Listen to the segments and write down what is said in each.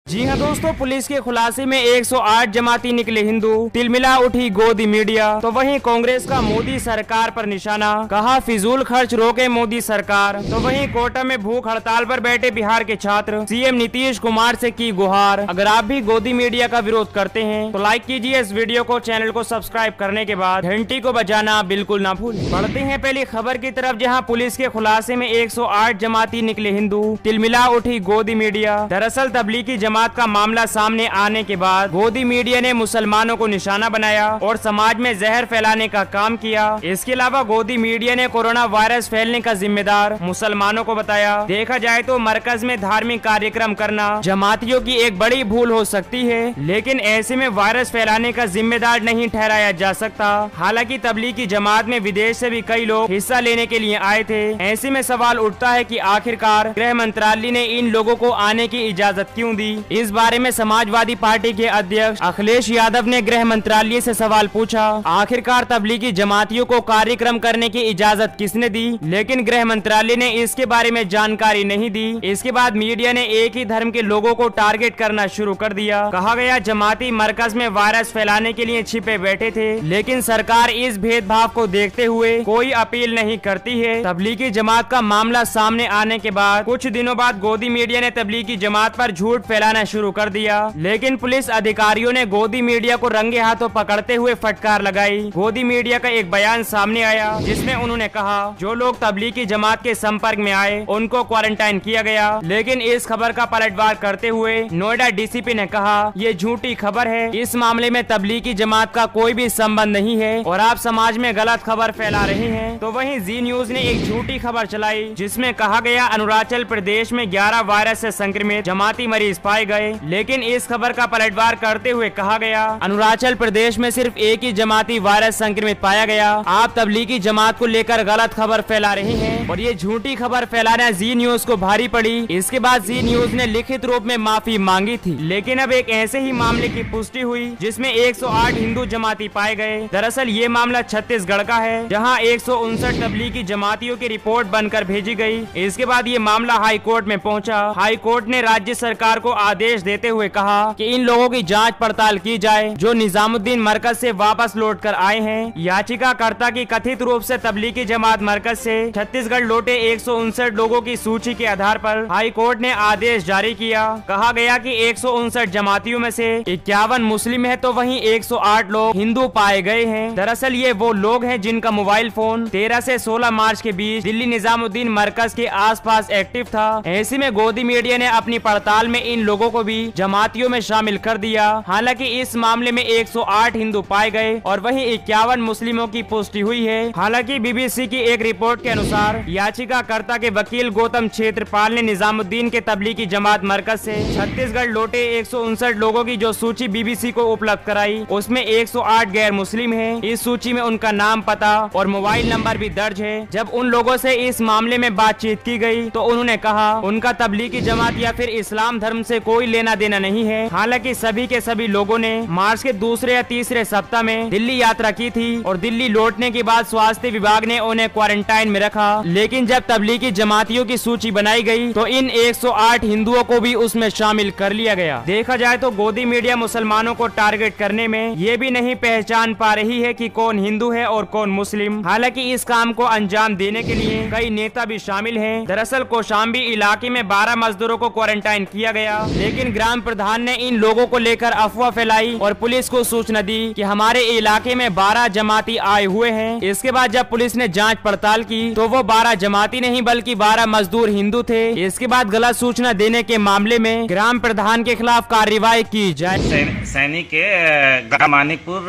जी हाँ दोस्तों, पुलिस के खुलासे में 108 जमाती निकले हिंदू, तिलमिला उठी गोदी मीडिया। तो वहीं कांग्रेस का मोदी सरकार पर निशाना, कहा फिजूल खर्च रोके मोदी सरकार। तो वहीं कोटा में भूख हड़ताल पर बैठे बिहार के छात्र, सीएम नीतीश कुमार से की गुहार। अगर आप भी गोदी मीडिया का विरोध करते हैं तो लाइक कीजिए इस वीडियो को, चैनल को सब्सक्राइब करने के बाद घंटी को बजाना बिल्कुल ना भूलें। बढ़ते हैं पहली खबर की तरफ, जहाँ पुलिस के खुलासे में 108 जमाती निकले हिंदू, तिलमिला उठी गोदी मीडिया। दरअसल तबलीगी जमात का मामला सामने आने के बाद गोदी मीडिया ने मुसलमानों को निशाना बनाया और समाज में जहर फैलाने का काम किया। इसके अलावा गोदी मीडिया ने कोरोना वायरस फैलने का जिम्मेदार मुसलमानों को बताया। देखा जाए तो मरकज में धार्मिक कार्यक्रम करना जमातियों की एक बड़ी भूल हो सकती है, लेकिन ऐसे में वायरस फैलाने का जिम्मेदार नहीं ठहराया जा सकता। हालांकि तबलीगी जमात में विदेश से भी कई लोग हिस्सा लेने के लिए आए थे। ऐसे में सवाल उठता है कि आखिरकार गृह मंत्रालय ने इन लोगों को आने की इजाजत क्यों दी। इस बारे में समाजवादी पार्टी के अध्यक्ष अखिलेश यादव ने गृह मंत्रालय से सवाल पूछा, आखिरकार तबलीगी जमातियों को कार्यक्रम करने की इजाजत किसने दी, लेकिन गृह मंत्रालय ने इसके बारे में जानकारी नहीं दी। इसके बाद मीडिया ने एक ही धर्म के लोगों को टारगेट करना शुरू कर दिया। कहा गया जमाती मरकज में वायरस फैलाने के लिए छिपे बैठे थे, लेकिन सरकार इस भेदभाव को देखते हुए कोई अपील नहीं करती है। तबलीगी जमात का मामला सामने आने के बाद कुछ दिनों बाद गोदी मीडिया ने तबलीगी जमात पर झूठ फैलाना शुरू कर दिया, लेकिन पुलिस अधिकारियों ने गोदी मीडिया को रंगे हाथों पकड़ते हुए फटकार लगाई। गोदी मीडिया का एक बयान सामने आया जिसमें उन्होंने कहा, जो लोग तबलीगी जमात के संपर्क में आए उनको क्वारंटाइन किया गया। लेकिन इस खबर का पलटवार करते हुए नोएडा डीसीपी ने कहा, ये झूठी खबर है, इस मामले में तबलीगी जमात का कोई भी संबंध नहीं है और आप समाज में गलत खबर फैला रहे हैं। तो वहीं जी न्यूज ने एक झूठी खबर चलाई जिसमें कहा गया अरुणाचल प्रदेश में 11 वायरस से संक्रमित जमाती मरीज पाए गए, लेकिन इस खबर का पलटवार करते हुए कहा गया अरुणाचल प्रदेश में सिर्फ एक ही जमाती वायरस संक्रमित पाया गया। आप तबलीगी जमात को लेकर गलत खबर फैला रहे हैं और ये झूठी खबर फैलाना जी न्यूज को भारी पड़ी। इसके बाद जी न्यूज ने लिखित रूप में माफी मांगी थी, लेकिन अब एक ऐसे ही मामले की पुष्टि हुई जिसमें 108 हिंदू जमाती पाए गए। दरअसल ये मामला छत्तीसगढ़ का है, जहाँ 159 तबलीगी जमातियों की रिपोर्ट बनकर भेजी गयी। इसके बाद ये मामला हाई कोर्ट में पहुँचा। हाई कोर्ट ने राज्य सरकार को आदेश देते हुए कहा कि इन लोगों की जांच पड़ताल की जाए जो निजामुद्दीन मरकज से वापस लौटकर आए हैं। याचिकाकर्ता की कथित रूप से तबलीगी जमात मरकज से छत्तीसगढ़ लौटे 159 लोगों की सूची के आधार पर हाई कोर्ट ने आदेश जारी किया। कहा गया कि 159 जमातियों में से 51 मुस्लिम है, तो वहीं 108 लोग हिंदू पाए गए हैं। दरअसल ये वो लोग हैं जिनका मोबाइल फोन 13 से 16 मार्च के बीच दिल्ली निजामुद्दीन मरकज के आसपास एक्टिव था। ऐसे में गोदी मीडिया ने अपनी पड़ताल में इन लोगों को भी जमातियों में शामिल कर दिया। हालांकि इस मामले में 108 हिंदू पाए गए और वहीं 51 मुस्लिमों की पुष्टि हुई है। हालांकि बीबीसी की एक रिपोर्ट के अनुसार याचिकाकर्ता के वकील गौतम क्षेत्रपाल ने निजामुद्दीन के तबलीगी जमात मरकज से छत्तीसगढ़ लौटे 159 लोगों की जो सूची बीबीसी को उपलब्ध कराई, उसमें 108 गैर मुस्लिम है। इस सूची में उनका नाम, पता और मोबाइल नंबर भी दर्ज है। जब उन लोगों से इस मामले में बातचीत की गई तो उन्होंने कहा उनका तबलीगी जमात या फिर इस्लाम धर्म से कोई लेना देना नहीं है। हालांकि सभी के सभी लोगों ने मार्च के दूसरे या तीसरे सप्ताह में दिल्ली यात्रा की थी और दिल्ली लौटने के बाद स्वास्थ्य विभाग ने उन्हें क्वारंटाइन में रखा। लेकिन जब तबलीगी जमातियों की सूची बनाई गई तो इन 108 हिंदुओं को भी उसमें शामिल कर लिया गया। देखा जाए तो गोदी मीडिया मुसलमानों को टारगेट करने में ये भी नहीं पहचान पा रही है कि कौन हिंदू है और कौन मुस्लिम। हालांकि इस काम को अंजाम देने के लिए कई नेता भी शामिल हैं। दरअसल कौशाम्बी इलाके में 12 मजदूरों को क्वारंटाइन किया गया, लेकिन ग्राम प्रधान ने इन लोगों को लेकर अफवाह फैलाई और पुलिस को सूचना दी कि हमारे इलाके में 12 जमाती आए हुए हैं। इसके बाद जब पुलिस ने जांच पड़ताल की तो वो 12 जमाती नहीं बल्कि 12 मजदूर हिंदू थे। इसके बाद गलत सूचना देने के मामले में ग्राम प्रधान के खिलाफ कार्रवाई की जाए। सैनिक के ग्राम मानिकपुर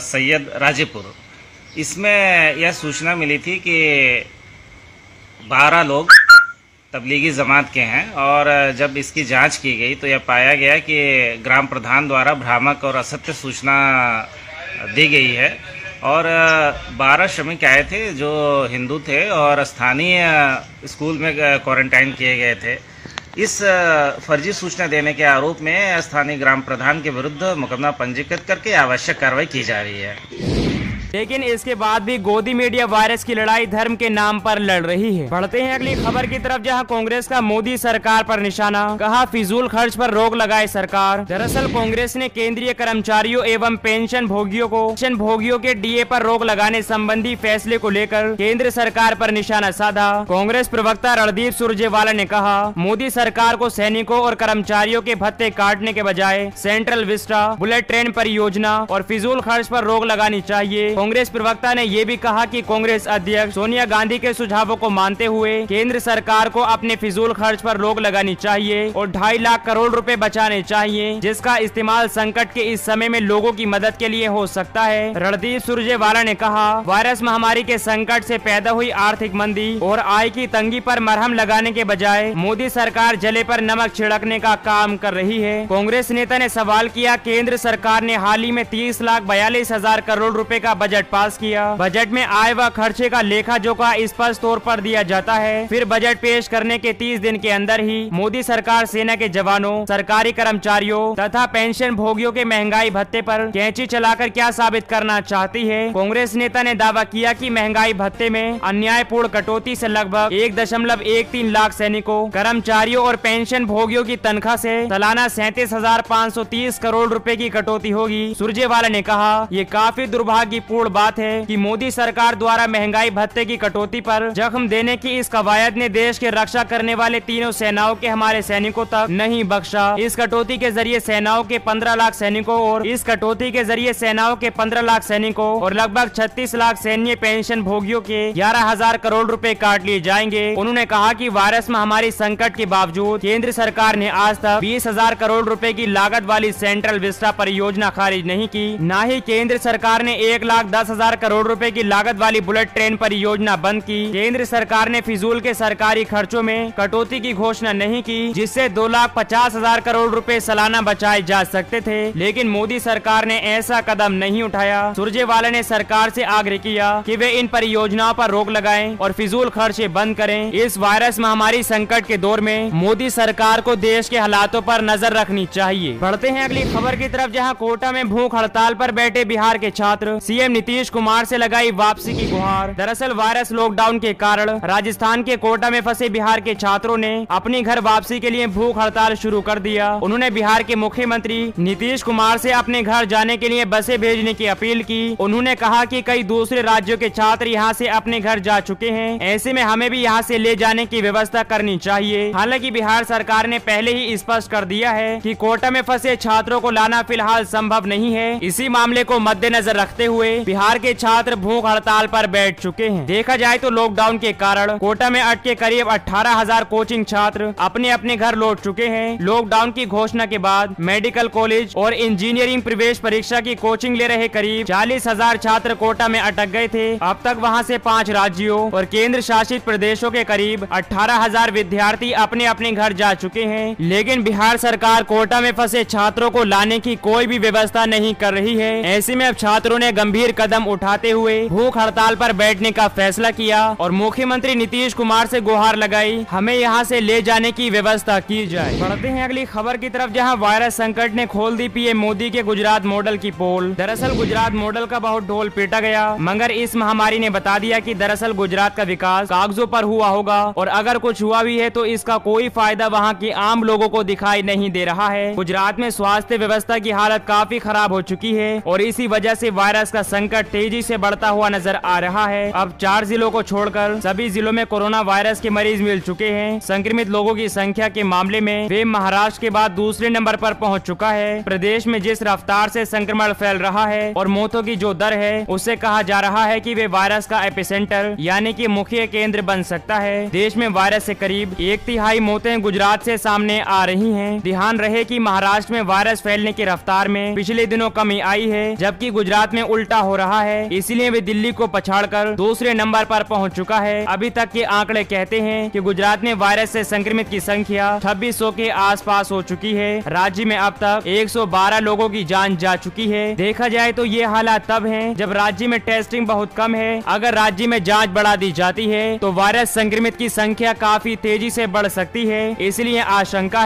सैयद राजेपुर, इसमें यह सूचना मिली थी कि 12 लोग तबलीगी जमात के हैं और जब इसकी जांच की गई तो यह पाया गया कि ग्राम प्रधान द्वारा भ्रामक और असत्य सूचना दी गई है और 12 श्रमिक आए थे जो हिंदू थे और स्थानीय स्कूल में क्वारंटाइन किए गए थे। इस फर्जी सूचना देने के आरोप में स्थानीय ग्राम प्रधान के विरुद्ध मुकदमा पंजीकृत करके आवश्यक कार्रवाई की जा रही है। लेकिन इसके बाद भी गोदी मीडिया वायरस की लड़ाई धर्म के नाम पर लड़ रही है। बढ़ते हैं अगली खबर की तरफ, जहां कांग्रेस का मोदी सरकार पर निशाना, कहा फिजूल खर्च पर रोक लगाए सरकार। दरअसल कांग्रेस ने केंद्रीय कर्मचारियों एवं पेंशन भोगियों के डीए पर रोक लगाने संबंधी फैसले को लेकर केंद्र सरकार पर निशाना साधा। कांग्रेस प्रवक्ता रणदीप सुरजेवाला ने कहा, मोदी सरकार को सैनिकों और कर्मचारियों के भत्ते काटने के बजाय सेंट्रल विस्टा, बुलेट ट्रेन परियोजना और फिजूल खर्च पर रोक लगानी चाहिए। कांग्रेस प्रवक्ता ने ये भी कहा कि कांग्रेस अध्यक्ष सोनिया गांधी के सुझावों को मानते हुए केंद्र सरकार को अपने फिजूल खर्च पर रोक लगानी चाहिए और 2.5 लाख करोड़ रुपए बचाने चाहिए, जिसका इस्तेमाल संकट के इस समय में लोगों की मदद के लिए हो सकता है। रणदीप सुरजेवाला ने कहा, वायरस महामारी के संकट से पैदा हुई आर्थिक मंदी और आय की तंगी पर मरहम लगाने के बजाय मोदी सरकार जले पर नमक छिड़कने का काम कर रही है। कांग्रेस नेता ने सवाल किया, केंद्र सरकार ने हाल ही में 30,42,000 करोड़ रुपए का बजट पास किया। बजट में आय व खर्चे का लेखा जोखा स्पष्ट तौर पर दिया जाता है। फिर बजट पेश करने के 30 दिन के अंदर ही मोदी सरकार सेना के जवानों, सरकारी कर्मचारियों तथा पेंशन भोगियों के महंगाई भत्ते पर कैंची चलाकर क्या साबित करना चाहती है। कांग्रेस नेता ने दावा किया कि महंगाई भत्ते में अन्यायपूर्ण कटौती से लगभग 1.13 लाख सैनिकों, कर्मचारियों और पेंशन भोगियों की तनख्वाह से सालाना 37,530 करोड़ रुपए की कटौती होगी। सुरजेवाला ने कहा, ये काफी दुर्भाग्यपूर्ण बात है कि मोदी सरकार द्वारा महंगाई भत्ते की कटौती पर जख्म देने की इस कवायद ने देश की रक्षा करने वाले तीनों सेनाओं के हमारे सैनिकों तक नहीं बख्शा। इस कटौती के जरिए सेनाओं के 15 लाख सैनिकों और लगभग 36 लाख सैन्य पेंशन भोगियों के 11,000 करोड़ रुपए काट लिए जाएंगे। उन्होंने कहा कि वायरस महामारी संकट के बावजूद केंद्र सरकार ने आज तक 20,000 करोड़ रुपए की लागत वाली सेंट्रल विस्टा परियोजना खारिज नहीं की। न ही केंद्र सरकार ने 1,10,000 करोड़ रुपए की लागत वाली बुलेट ट्रेन परियोजना बंद की। केंद्र सरकार ने फिजूल के सरकारी खर्चों में कटौती की घोषणा नहीं की, जिससे 2,50,000 करोड़ रुपए सालाना बचाए जा सकते थे, लेकिन मोदी सरकार ने ऐसा कदम नहीं उठाया। सुरजेवाला ने सरकार से आग्रह किया कि वे इन परियोजनाओं पर रोक लगाएं और फिजूल खर्चे बंद करें। इस वायरस महामारी संकट के दौर में मोदी सरकार को देश के हालातों पर नजर रखनी चाहिए। बढ़ते हैं अगली खबर की तरफ, जहां कोटा में भूख हड़ताल पर बैठे बिहार के छात्र सीएम नीतीश कुमार से लगाई वापसी की गुहार। दरअसल वायरस लॉकडाउन के कारण राजस्थान के कोटा में फंसे बिहार के छात्रों ने अपनी घर वापसी के लिए भूख हड़ताल शुरू कर दिया। उन्होंने बिहार के मुख्यमंत्री नीतीश कुमार से अपने घर जाने के लिए बसें भेजने की अपील की। उन्होंने कहा कि कई दूसरे राज्यों के छात्र यहाँ से अपने घर जा चुके हैं, ऐसे में हमें भी यहाँ से ले जाने की व्यवस्था करनी चाहिए। हालांकि बिहार सरकार ने पहले ही स्पष्ट कर दिया है कि कोटा में फंसे छात्रों को लाना फिलहाल संभव नहीं है। इसी मामले को मद्देनजर रखते हुए बिहार के छात्र भूख हड़ताल पर बैठ चुके हैं। देखा जाए तो लॉकडाउन के कारण कोटा में अटके करीब 18,000 कोचिंग छात्र अपने अपने घर लौट चुके हैं। लॉकडाउन की घोषणा के बाद मेडिकल कॉलेज और इंजीनियरिंग प्रवेश परीक्षा की कोचिंग ले रहे करीब 40,000 छात्र कोटा में अटक गए थे। अब तक वहां से 5 राज्यों और केंद्र शासित प्रदेशों के करीब 18,000 विद्यार्थी अपने अपने घर जा चुके हैं, लेकिन बिहार सरकार कोटा में फंसे छात्रों को लाने की कोई भी व्यवस्था नहीं कर रही है। ऐसे में अब छात्रों ने गंभीर कदम उठाते हुए भूख हड़ताल पर बैठने का फैसला किया और मुख्यमंत्री नीतीश कुमार से गुहार लगाई, हमें यहाँ से ले जाने की व्यवस्था की जाए। बढ़ते हैं अगली खबर की तरफ, जहाँ वायरस संकट ने खोल दी पीएम मोदी के गुजरात मॉडल की पोल। दरअसल गुजरात मॉडल का बहुत ढोल पीटा गया, मगर इस महामारी ने बता दिया कि दरअसल गुजरात का विकास कागजों पर हुआ होगा और अगर कुछ हुआ भी है तो इसका कोई फायदा वहाँ के आम लोगों को दिखाई नहीं दे रहा है। गुजरात में स्वास्थ्य व्यवस्था की हालत काफी खराब हो चुकी है और इसी वजह से वायरस का संकट तेजी से बढ़ता हुआ नजर आ रहा है। अब 4 जिलों को छोड़कर सभी जिलों में कोरोना वायरस के मरीज मिल चुके हैं। संक्रमित लोगों की संख्या के मामले में वे महाराष्ट्र के बाद दूसरे नंबर पर पहुंच चुका है। प्रदेश में जिस रफ्तार से संक्रमण फैल रहा है और मौतों की जो दर है, उससे कहा जा रहा है कि वे वायरस का एपिसेंटर यानी कि मुख्य केंद्र बन सकता है। देश में वायरस से करीब 1/3 मौतें गुजरात से सामने आ रही हैं। ध्यान रहे कि महाराष्ट्र में वायरस फैलने की रफ्तार में पिछले दिनों कमी आई है, जबकि गुजरात में उल्टा हो रहा है। इसीलिए वे दिल्ली को पछाड़कर दूसरे नंबर पर पहुंच चुका है। अभी तक के आंकड़े कहते हैं कि गुजरात में वायरस से संक्रमित की संख्या 2600 के आसपास हो चुकी है। राज्य में अब तक 112 लोगों की जान जा चुकी है। देखा जाए तो ये हालात तब हैं जब राज्य में टेस्टिंग बहुत कम है। अगर राज्य में जांच बढ़ा दी जाती है तो वायरस संक्रमित की संख्या काफी तेजी से बढ़ सकती है। इसलिए आशंका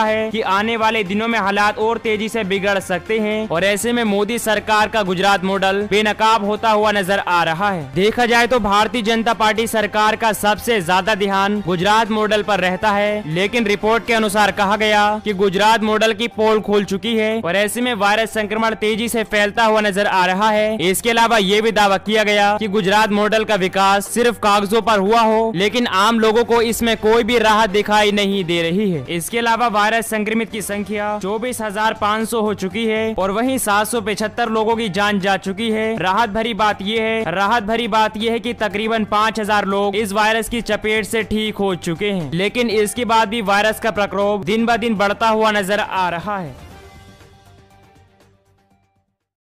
है कि आने वाले दिनों में हालात और तेजी से बिगड़ सकते हैं और ऐसे में मोदी सरकार का गुजरात मॉडल बेनकाब होता हुआ नजर आ रहा है। देखा जाए तो भारतीय जनता पार्टी सरकार का सबसे ज्यादा ध्यान गुजरात मॉडल पर रहता है, लेकिन रिपोर्ट के अनुसार कहा गया कि गुजरात मॉडल की पोल खुल चुकी है और ऐसे में वायरस संक्रमण तेजी से फैलता हुआ नजर आ रहा है। इसके अलावा ये भी दावा किया गया कि गुजरात मॉडल का विकास सिर्फ कागजों पर हुआ हो, लेकिन आम लोगों को इसमें कोई भी राहत दिखाई नहीं दे रही है। इसके अलावा वायरस संक्रमित की संख्या 24,500 हो चुकी है और वहीं 775 लोगों की जान जा चुकी है। राहत भरी बात यह है कि तकरीबन 5,000 लोग इस वायरस की चपेट से ठीक हो चुके हैं, लेकिन इसके बाद भी वायरस का प्रकोप दिन ब दिन बढ़ता हुआ नजर आ रहा है।